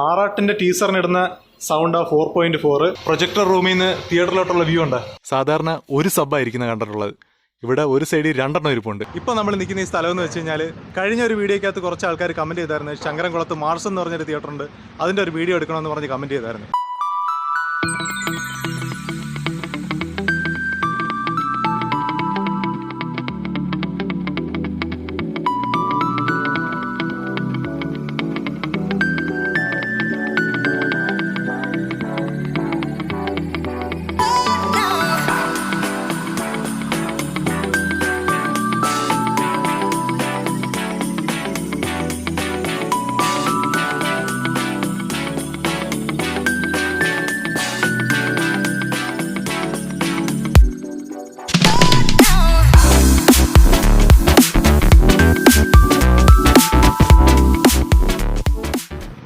ആറാട്ടിന്റെ ടീസറിനിടുന്ന sound 4.4 projector റൂമിൽ നിന്ന് തിയേറ്ററിലോട്ടുള്ള view ഉണ്ട്. സാധാരണ ഒരു സബ്ബായിരിക്കുന്ന കണ്ടിട്ടുള്ളത്. ഇവിടെ ഒരു സൈഡിൽ 2 എണ്ണം ഇരിപ്പുണ്ട്. ഇപ്പൊ നമ്മൾ നിൽക്കുന്ന ഈ സ്ഥലം എന്ന് വെച്ച് കഴിഞ്ഞാൽ കഴിഞ്ഞ ഒരു വീഡിയോക്കകത്ത് കുറച്ച് ആൾക്കാർ കമന്റ് ചെയ്തായിരുന്നു. ശങ്കരൻകുളത്ത് മാർസ് എന്ന് പറഞ്ഞൊരു തിയേറ്റർ ഉണ്ട്, അതിന്റെ ഒരു വീഡിയോ എടുക്കണമെന്ന് പറഞ്ഞ് കമന്റ് ചെയ്തായിരുന്നു.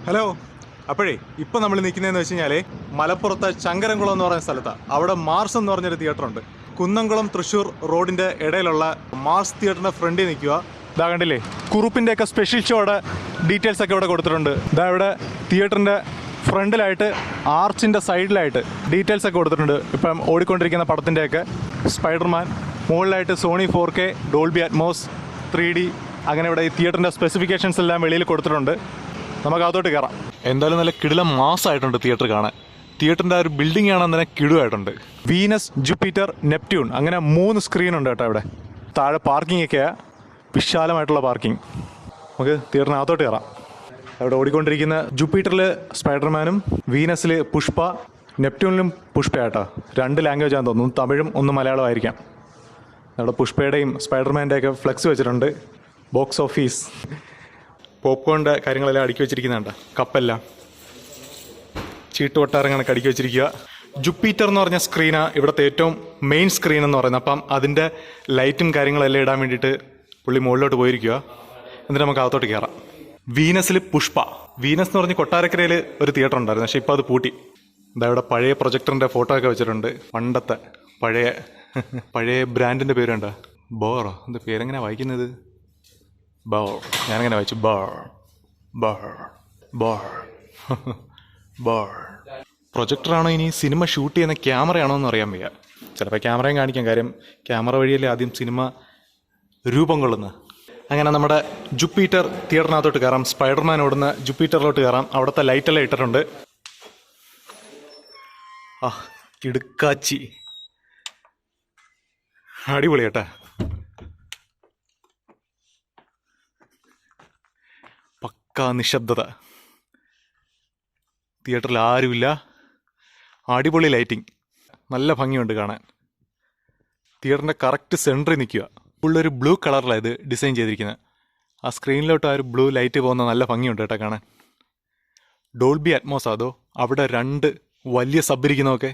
ഹലോ, അപ്പോഴേ ഇപ്പം നമ്മൾ നിൽക്കുന്നതെന്ന് വെച്ച് കഴിഞ്ഞാൽ മലപ്പുറത്തെ ശങ്കരൻകുളം എന്ന് പറയുന്ന സ്ഥലത്താണ്. അവിടെ മാർസ് എന്ന് പറഞ്ഞൊരു തിയേറ്റർ ഉണ്ട്. കുന്നംകുളം തൃശ്ശൂർ റോഡിൻ്റെ ഇടയിലുള്ള മാർസ് തിയേറ്ററിൻ്റെ ഫ്രണ്ടിൽ നിൽക്കുക. ഇതാ കണ്ടില്ലേ, കുറുപ്പിൻ്റെയൊക്കെ സ്പെഷ്യൽ ഷോയുടെ ഡീറ്റെയിൽസ് ഒക്കെ ഇവിടെ കൊടുത്തിട്ടുണ്ട്. ഇതാ ഇവിടെ തിയേറ്ററിൻ്റെ ഫ്രണ്ടിലായിട്ട് ആർച്ചിൻ്റെ സൈഡിലായിട്ട് ഡീറ്റെയിൽസ് ഒക്കെ കൊടുത്തിട്ടുണ്ട്. ഇപ്പം ഓടിക്കൊണ്ടിരിക്കുന്ന പടത്തിൻ്റെയൊക്കെ സ്പൈഡർമാൻ, മുകളിലായിട്ട് Sony 4K, Dolby Atmos, 3D, അങ്ങനെ ഇവിടെ ഈ തിയേറ്ററിൻ്റെ സ്പെസിഫിക്കേഷൻസ് എല്ലാം വെളിയിൽ കൊടുത്തിട്ടുണ്ട്. നമുക്ക് അകത്തോട്ട് കയറാം. എന്തായാലും നല്ല കിടിലം മാസമായിട്ടുണ്ട് തിയേറ്റർ കാണാൻ. തിയേറ്ററിൻ്റെ ആ ഒരു ബിൽഡിംഗ് കാണാൻ തന്നെ കിടുവായിട്ടുണ്ട്. വീനസ്, ജൂപ്പിറ്റർ, നെപ്റ്റ്യൂൺ, അങ്ങനെ 3 സ്ക്രീൻ ഉണ്ട് കേട്ടോ ഇവിടെ. താഴെ പാർക്കിംഗ് ഒക്കെയാണ്, വിശാലമായിട്ടുള്ള പാർക്കിംഗ്. നമുക്ക് തിയേറ്ററിനകത്തോട്ട് കയറാം. അവിടെ ഓടിക്കൊണ്ടിരിക്കുന്ന ജൂപ്പിറ്ററിൽ സ്പൈഡർമാനും വീനസിൽ പുഷ്പ, നെപ്റ്റ്യൂണിലും പുഷ്പയാട്ടോ. 2 ലാംഗ്വേജ് ആണെന്ന് തോന്നുന്നു, തമിഴും ഒന്ന് മലയാളം ആയിരിക്കാം. അവിടെ പുഷ്പയുടെയും സ്പൈഡർമാൻ്റെയൊക്കെ ഫ്ലെക്സ് വെച്ചിട്ടുണ്ട്. ബോക്സ് ഓഫീസ്, പോപ്കോണിൻ്റെ കാര്യങ്ങളെല്ലാം അടുക്കി വെച്ചിരിക്കുന്നുണ്ട്. കപ്പെല്ലാം ചീട്ടുവട്ടാരം കണക്ക് അടുക്കി വെച്ചിരിക്കുക. ജൂപ്പിറ്റർ എന്ന് പറഞ്ഞ സ്ക്രീനാണ് ഇവിടുത്തെ ഏറ്റവും മെയിൻ സ്ക്രീൻ എന്ന് പറയുന്നത്. അപ്പം അതിൻ്റെ ലൈറ്റും കാര്യങ്ങളെല്ലാം ഇടാൻ വേണ്ടിയിട്ട് പുള്ളി മുകളിലോട്ട് പോയിരിക്കുക. എന്നിട്ട് നമുക്ക് അകത്തോട്ട് കയറാം. വീനസിൽ പുഷ്പ. വീനസ് എന്ന് പറഞ്ഞ് കൊട്ടാരക്കരയിൽ ഒരു തിയേറ്റർ ഉണ്ടായിരുന്നു, പക്ഷേ ഇപ്പോൾ അത് പൂട്ടി. എന്താ ഇവിടെ പഴയ പ്രൊജക്ടറിൻ്റെ ഫോട്ടോ ഒക്കെ വെച്ചിട്ടുണ്ട്. പണ്ടത്തെ പഴയ ബ്രാൻഡിൻ്റെ പേരുണ്ട്. ബോറോ, എന്താ പേരെങ്ങനെയാണ് വായിക്കുന്നത്? ബോർ. ഞാനങ്ങനെ വായിച്ചു ബോർ ബോർ ബോർ ബോർ. പ്രൊജക്ടറാണോ ഇനി സിനിമ ഷൂട്ട് ചെയ്യുന്ന ക്യാമറയാണോ എന്ന് അറിയാൻ വയ്യ. ചിലപ്പോൾ ക്യാമറയും കാണിക്കാം, കാര്യം ക്യാമറ വഴിയല്ലേ ആദ്യം സിനിമ രൂപം കൊള്ളുന്നത്. അങ്ങനെ നമ്മുടെ ജൂപ്പിറ്റർ തിയേറ്ററിനകത്തോട്ട് കയറാം. സ്പൈഡർമാൻ ഓടുന്ന ജൂപ്പിറ്ററിലോട്ട് കയറാം. അവിടുത്തെ ലൈറ്റെല്ലാം ഇട്ടിട്ടുണ്ട്. ആ കിടുക്കാച്ചി, അടിപൊളി കേട്ടാ. നിശബ്ദത, തിയേറ്ററിൽ ആരുമില്ല. അടിപൊളി ലൈറ്റിംഗ്, നല്ല ഭംഗിയുണ്ട് കാണാൻ. തിയേറ്ററിൻ്റെ കറക്റ്റ് സെൻറ്ററിൽ നിൽക്കുക. ഫുള്ളൊരു ബ്ലൂ കളറിലാണ് ഇത് ഡിസൈൻ ചെയ്തിരിക്കുന്നത്. ആ സ്ക്രീനിലോട്ട് ആ ഒരു ബ്ലൂ ലൈറ്റ് പോകുന്ന നല്ല ഭംഗിയുണ്ട് കേട്ടോ കാണാൻ. ഡോൾബി അറ്റ്മോസ് അതോ അവിടെ 2 വലിയ സബ് ഇരിക്കുന്നതൊക്കെ.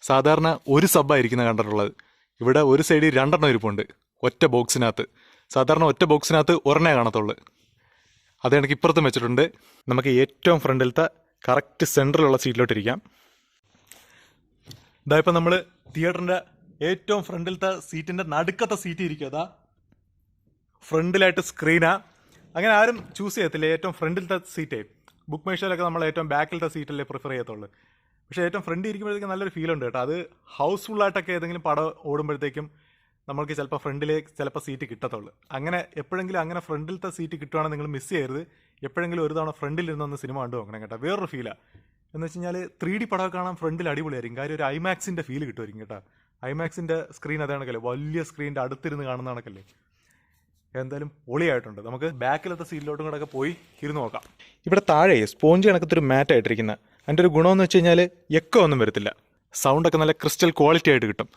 സാധാരണ ഒരു സബ്ബായിരിക്കുന്നത് കണ്ടിട്ടുള്ളത്. ഇവിടെ ഒരു സൈഡിൽ 2 എണ്ണം ഇരിപ്പുണ്ട് ഒറ്റ ബോക്സിനകത്ത്. സാധാരണ ഒറ്റ ബോക്സിനകത്ത് ഒരെണ്ണേ കാണത്തുള്ളൂ. അത് എനിക്ക് ഇപ്പുറത്തും വെച്ചിട്ടുണ്ട്. നമുക്ക് ഏറ്റവും ഫ്രണ്ടിലത്തെ കറക്റ്റ് സെൻറ്ററിലുള്ള സീറ്റിലോട്ടിരിക്കാം. ഇതാ ഇപ്പം നമ്മൾ തിയേറ്ററിൻ്റെ ഏറ്റവും ഫ്രണ്ടിലത്തെ സീറ്റിൻ്റെ നടുക്കത്തെ സീറ്റ് ഇരിക്കുക. അതാ ഫ്രണ്ടിലായിട്ട് സ്ക്രീനാ. അങ്ങനെ ആരും ചൂസ് ചെയ്യത്തില്ല ഏറ്റവും ഫ്രണ്ടിലത്തെ സീറ്റേ. ബുക്ക് മൈ ഷോയിലൊക്കെ നമ്മൾ ഏറ്റവും ബാക്കിലത്തെ സീറ്റല്ലേ പ്രിഫർ ചെയ്യത്തുള്ളൂ. പക്ഷേ ഏറ്റവും ഫ്രണ്ടിൽ ഇരിക്കുമ്പോഴത്തേക്കും നല്ലൊരു ഫീൽ ഉണ്ട് കേട്ടോ. അത് ഹൗസ്ഫുള്ളായിട്ടൊക്കെ ഏതെങ്കിലും പടം ഓടുമ്പോഴത്തേക്കും നമ്മൾക്ക് ചിലപ്പോൾ ഫ്രണ്ടിലെ ചിലപ്പോൾ സീറ്റ് കിട്ടത്തുള്ളൂ. അങ്ങനെ എപ്പോഴെങ്കിലും അങ്ങനെ ഫ്രണ്ടിലത്തെ സീറ്റ് കിട്ടുവാണെങ്കിൽ നിങ്ങൾ മിസ് ചെയ്യരുത്. എപ്പോഴെങ്കിലും ഒരു തവണ ഫ്രണ്ടിലിരുന്നൊന്ന് സിനിമ കണ്ടു നോക്കണം കേട്ടോ. വേറൊരു ഫീലാണ്. എന്ന് വെച്ച് കഴിഞ്ഞാൽ 3D പടമൊക്കെ കാണാൻ ഫ്രണ്ടിൽ അടിപൊളിയായിരിക്കും. കാര്യം ഒരു ഐമാക്സിൻ്റെ ഫീൽ കിട്ടുമായിരിക്കും കേട്ടോ. ഐമാക്സിൻ്റെ സ്ക്രീൻ അതാണക്കല്ലേ, വലിയ സ്ക്രീനിൻ്റെ അടുത്തിരുന്ന് കാണുന്ന കണക്കല്ലേ. എന്തായാലും പൊളിയായിട്ടുണ്ട്. നമുക്ക് ബാക്കിലത്തെ സീറ്റിലോട്ടും കൂടെ ഒക്കെ പോയി ഇരുന്ന് നോക്കാം. ഇവിടെ താഴെ സ്പോഞ്ച് കണക്കത്തൊരു മാറ്റായിട്ടിരിക്കുന്നത്. അതിൻ്റെ ഒരു ഗുണമെന്ന് വെച്ച് കഴിഞ്ഞാൽ എക്കോ ഒന്നും വരത്തില്ല. സൗണ്ടൊക്കെ നല്ല ക്രിസ്റ്റൽ ക്വാളിറ്റി ആയിട്ട് കിട്ടും.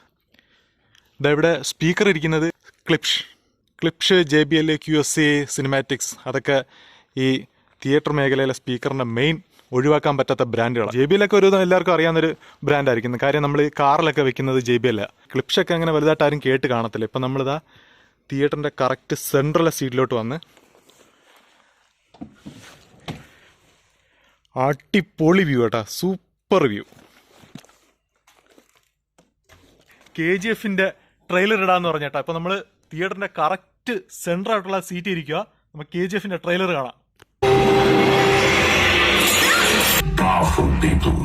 ഇവിടെ സ്പീക്കർ ഇരിക്കുന്നത് ക്ലിപ്ഷ്, JBL, QSA, സിനിമാറ്റിക്സ്, അതൊക്കെ ഈ തിയേറ്റർ മേഖലയിലെ സ്പീക്കറിൻ്റെ മെയിൻ ഒഴിവാക്കാൻ പറ്റാത്ത ബ്രാൻഡുകളാണ്. JBL ഒക്കെ ഒരു എല്ലാവർക്കും അറിയാവുന്നൊരു ബ്രാൻഡായിരിക്കും. കാര്യം നമ്മൾ ഈ കാറിലൊക്കെ വെക്കുന്നത് JBL. ക്ലിപ്ഷൊക്കെ അങ്ങനെ വലുതായിട്ട് ആരും കേട്ട് കാണത്തില്ല. ഇപ്പം നമ്മളിതാ തിയേറ്ററിൻ്റെ കറക്റ്റ് സെൻട്രലെ സീറ്റിലോട്ട് വന്ന് അടിപൊളി വ്യൂ കേട്ടോ, സൂപ്പർ വ്യൂ. KGF-ന്റെ ട്രെയിലർ ഇടാന്ന് പറഞ്ഞേട്ടാ. ഇപ്പം നമ്മൾ തിയേറ്ററിൻ്റെ കറക്റ്റ് സെൻറ്ററായിട്ടുള്ള സീറ്റ് ഇരിക്കുക. നമുക്ക് KGF-ന്റെ ട്രെയിലർ കാണാം. people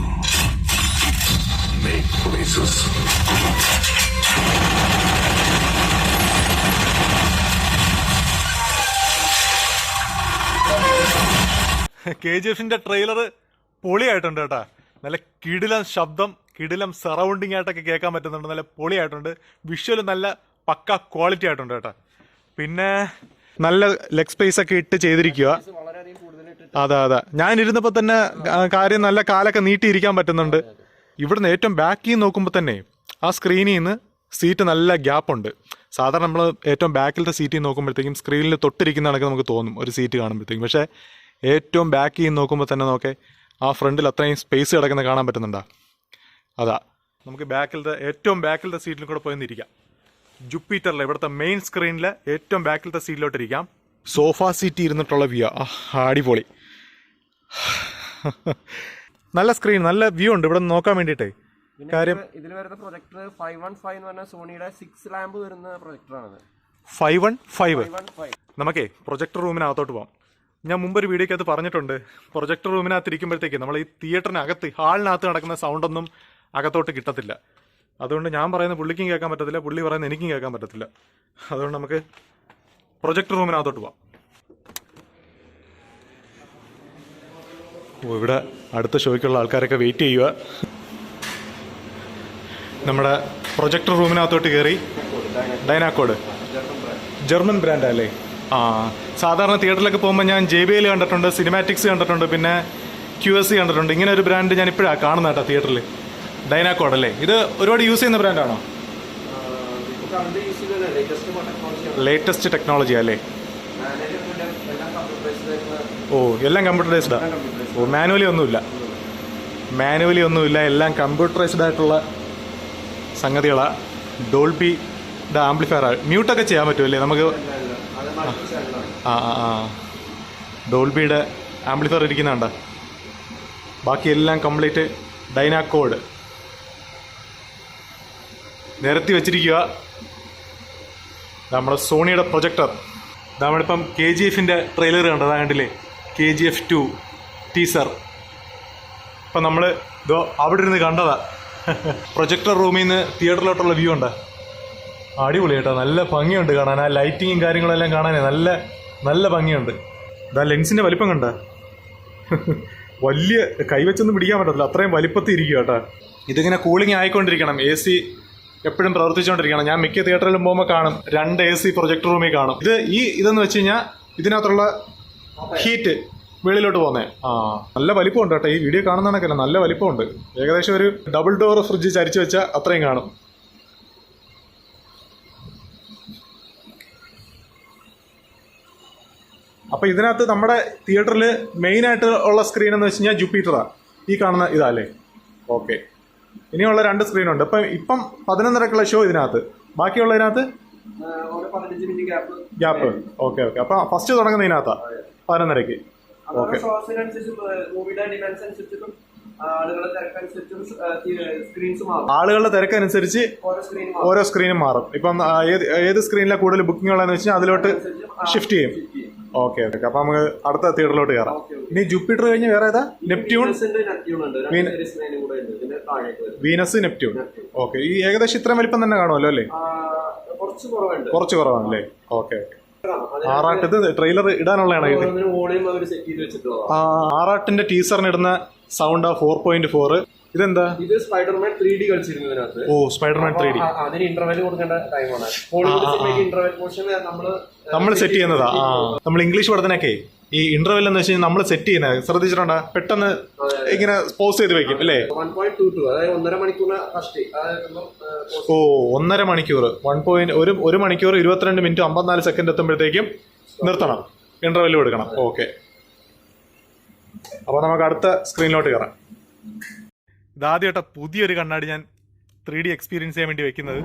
make places. KGF-ന്റെ ട്രെയിലർ പൊളിയായിട്ടുണ്ട് കേട്ടാ. നല്ല കിടിലം ശബ്ദം, കിടിലം സറൗണ്ടിങ് ആയിട്ടൊക്കെ കേൾക്കാൻ പറ്റുന്നുണ്ട്. നല്ല പൊളിയായിട്ടുണ്ട്. വിഷ്വൽ നല്ല പക്ക ക്വാളിറ്റി ആയിട്ടുണ്ട് കേട്ടാ. പിന്നെ നല്ല ലെഗ് സ്പേസ് ഒക്കെ ഇട്ട് ചെയ്തിരിക്കുക. അതെ ഞാൻ ഇരുന്നപ്പോൾ തന്നെ കാര്യം നല്ല കാലൊക്കെ നീട്ടിയിരിക്കാൻ പറ്റുന്നുണ്ട്. ഇവിടുന്ന് ഏറ്റവും ബാക്കിൽ നോക്കുമ്പോൾ തന്നെ ആ സ്ക്രീനിൽ നിന്ന് സീറ്റ് നല്ല ഗ്യാപ്പുണ്ട്. സാധാരണ നമ്മൾ ഏറ്റവും ബാക്കിലത്തെ സീറ്റിൽ നോക്കുമ്പോഴത്തേക്കും സ്ക്രീനിൽ തൊട്ടിരിക്കുന്ന കണക്ക് നമുക്ക് തോന്നും ഒരു സീറ്റ് കാണുമ്പോഴത്തേക്കും. പക്ഷേ ഏറ്റവും ബാക്കിൽ നോക്കുമ്പോൾ തന്നെ നോക്കെ ആ ഫ്രണ്ടിൽ അത്രയും സ്പേസ് കിടക്കുന്ന കാണാൻ പറ്റുന്നുണ്ടോ? അതാ നമുക്ക് ഏറ്റവും ബാക്കിലത്തെ സീറ്റിൽ കൂടെ പോയി ഇരിക്കാം. ജുപ്പിറ്ററിലെ ഇവിടുത്തെ മെയിൻ സ്ക്രീനിലെ ഏറ്റവും ബാക്കിലത്തെ സീറ്റിലോട്ട് ഇരിക്കാം. സോഫ സീറ്റ് ഇരുന്നിട്ടുള്ള വ്യൂ അടിപൊളി. നല്ല സ്ക്രീൻ, നല്ല വ്യൂ ഉണ്ട് ഇവിടെ നോക്കാൻ വേണ്ടിയിട്ടേ. കാര്യം ഇതിൽ വരുന്ന പ്രൊജക്ടർ 515 എന്ന് പറഞ്ഞ സോണിയുടെ 6 ലാമ്പ് വരുന്ന പ്രൊജക്ടറാണ്. 515. നമുക്കേ പ്രൊജക്ടർ റൂമിനകത്തോട്ട് പോകാം. ഞാൻ മുമ്പൊരു വീഡിയോക്കകത്ത് പറഞ്ഞിട്ടുണ്ട്, പ്രൊജക്ടർ റൂമിനകത്ത് ഇരിക്കുമ്പോഴത്തേക്ക് നമ്മൾ ഈ തിയേറ്ററിനകത്ത് ഹാളിനകത്ത് നടക്കുന്ന സൗണ്ടൊന്നും അകത്തോട്ട് കിട്ടത്തില്ല. അതുകൊണ്ട് ഞാൻ പറയുന്നത് പുള്ളിക്കും കേൾക്കാൻ പറ്റത്തില്ല, പുള്ളി പറയുന്നത് എനിക്കും കേൾക്കാൻ പറ്റത്തില്ല. അതുകൊണ്ട് നമുക്ക് പ്രൊജക്ടർ റൂമിനകത്തോട്ട് പോവാം. ഇവിടെ അടുത്ത ഷോയ്ക്കുള്ള ആൾക്കാരൊക്കെ വെയിറ്റ് ചെയ്യുക. നമ്മുടെ പ്രൊജക്ടർ റൂമിനകത്തോട്ട് കയറി. ഡൈനാക്കോഡ് ജർമ്മൻ ബ്രാൻഡാ അല്ലേ? സാധാരണ തിയേറ്ററിലൊക്കെ പോകുമ്പോൾ ഞാൻ JBL കണ്ടിട്ടുണ്ട്, സിനിമാറ്റിക്സ് കണ്ടിട്ടുണ്ട്, പിന്നെ QSC കണ്ടിട്ടുണ്ട്. ഇങ്ങനെ ഒരു ബ്രാൻഡ് ഞാൻ ഇപ്പോഴാണ് കാണുന്നത് കേട്ടോ തിയേറ്ററിൽ. ഡൈനാക്കോഡ് അല്ലേ? ഇത് ഒരുപാട് യൂസ് ചെയ്യുന്ന ബ്രാൻഡാണോ? ലേറ്റസ്റ്റ് ടെക്നോളജി അല്ലേ? എല്ലാം കമ്പ്യൂട്ടറൈസ്ഡാ. മാനുവലി ഒന്നുമില്ല, എല്ലാം കമ്പ്യൂട്ടറൈസ്ഡ് ആയിട്ടുള്ള സംഗതികളാണ്. ഡോൾബിയുടെ ആംപ്ലിഫയർ മ്യൂട്ടൊക്കെ ചെയ്യാൻ പറ്റുമല്ലേ നമുക്ക്? ഡോൾബിയുടെ ആംപ്ലിഫയർ ഇരിക്കുന്നുണ്ട്. ബാക്കിയെല്ലാം കംപ്ലീറ്റ് ഡൈനാക്കോഡ് നിരത്തി വെച്ചിരിക്കുക. നമ്മുടെ സോണിയുടെ പ്രൊജക്ടർ. നമ്മളിപ്പം KGF-ന്റെ ട്രെയിലർ കണ്ടതാ, കണ്ടില്ലേ? KGF 2 teaser. ഇപ്പം നമ്മൾ അവിടെ ഇരുന്ന് കണ്ടതാ. പ്രൊജക്ടർ റൂമിൽ നിന്ന് തിയേറ്ററിലോട്ടുള്ള വ്യൂ ഉണ്ട്. അടിപൊളി കേട്ടോ, നല്ല ഭംഗിയുണ്ട് കാണാൻ. ആ ലൈറ്റിങ്ങും കാര്യങ്ങളെല്ലാം കാണാനേ നല്ല ഭംഗിയുണ്ട്. ഇതാ ലെൻസിൻ്റെ വലിപ്പം കണ്ട, വലിയ കൈവച്ചൊന്നും പിടിക്കാൻ പറ്റത്തില്ല, അത്രയും വലിപ്പത്തിൽ ഇരിക്കുക കേട്ടോ. ഇതിങ്ങനെ കൂളിംഗ് ആയിക്കൊണ്ടിരിക്കണം, AC എപ്പോഴും പ്രവർത്തിച്ചുകൊണ്ടിരിക്കണം. ഞാൻ മിക്ക തിയേറ്ററിലും പോകുമ്പോൾ കാണും 2 AC പ്രൊജക്ടർ റൂമിൽ കാണും. ഇതെന്ന് വെച്ച് കഴിഞ്ഞാൽ ഇതിനകത്തുള്ള ഹീറ്റ് വെളിയിലോട്ട് പോകുന്നേ. നല്ല വലിപ്പമുണ്ട് കേട്ടോ. ഈ വീഡിയോ കാണുന്നതാണൊക്കെ നല്ല വലിപ്പമുണ്ട്. ഏകദേശം ഒരു ഡബിൾ ഡോർ ഫ്രിഡ്ജ് ചരിച്ചു വെച്ചാൽ അത്രയും കാണും. അപ്പോൾ ഇതിനകത്ത് നമ്മുടെ തിയേറ്ററിൽ മെയിനായിട്ട് ഉള്ള സ്ക്രീൻ എന്ന് വെച്ച് കഴിഞ്ഞാൽ ജുപ്പിറ്ററാണ്. ഈ കാണുന്ന ഇതല്ലേ? ഓക്കെ. ഇനിയുള്ള 2 സ്ക്രീനുണ്ട്. ഇപ്പം 11:30ക്കുള്ള ഷോ ഇതിനകത്ത്. ബാക്കിയുള്ളതിനകത്ത് ഗ്യാപ്പ്. ഓക്കെ. അപ്പം ഫസ്റ്റ് തുടങ്ങുന്ന ഇതിനകത്താ 11:30. ഓക്കെ. ആളുകളുടെ തിരക്കനുസരിച്ച് ഓരോ സ്ക്രീനും മാറും. ഇപ്പം ഏത് സ്ക്രീനിലാണ് കൂടുതൽ ബുക്കിംഗ് ഉള്ളതെന്ന് വെച്ചാൽ അതിലോട്ട് ഷിഫ്റ്റ് ചെയ്യും. ഓക്കെ. അപ്പൊ നമുക്ക് അടുത്ത തിയേറ്ററിലോട്ട് കയറാം. ഇനി ജുപ്പിറ്റർ കഴിഞ്ഞ് വേറെ ഏതാ? Neptune, Venus, Neptune. ഓക്കെ. ഈ ഏകദേശം ഇത്രയും വലിപ്പം തന്നെ കാണുമല്ലോ അല്ലേ? കുറച്ച് കുറവാണല്ലേ? ഓക്കെ. ആറാട്ട് ട്രെയിലർ ഇടാനുള്ളതാണ് ഇത്. ആറാട്ടിന്റെ ടീസറിന് ഇടുന്ന സൗണ്ട് 4.4. ഇതെന്താ? ഇത് സ്പൈഡർമാൻ 3D കളിച്ചിരുന്നു ഇതിനകത്ത്. Spiderman 3D. അതിന് ഇന്റർവെൽ കൊടുക്കേണ്ട ടൈമാണ്. ഇന്റർവെൽ പോർഷൻ നമ്മൾ സെറ്റ് ചെയ്യുന്നതാ. നമ്മൾ ഇംഗ്ലീഷ് പഠനത്തിനൊക്കെ ഈ ഇന്റർവെൽ എന്ന് വെച്ച് കഴിഞ്ഞാൽ നമ്മൾ സെറ്റ് ചെയ്യുന്നത് ശ്രദ്ധിച്ചിട്ടുണ്ടോ? പെട്ടെന്ന് ഇങ്ങനെ പോസ് ചെയ്ത് വെക്കും അല്ലേ? 1.22, അതായത് 1.5 മണിക്കൂർ. 1.5 മണിക്കൂർ. 1 മണിക്കൂർ 22 മിനിറ്റ് 54 സെക്കൻഡ് എത്തുമ്പോഴത്തേക്കും നിർത്തണം, ഇന്റർവെൽ കൊടുക്കണം. ഓക്കെ. അപ്പോൾ നമുക്ക് അടുത്ത സ്ക്രീനിലോട്ട് കയറാം. ഇതാദ്യമായിട്ടാ പുതിയൊരു കണ്ണാടി ഞാൻ 3D എക്സ്പീരിയൻസ് ചെയ്യാൻ വേണ്ടി വെക്കുന്നത്.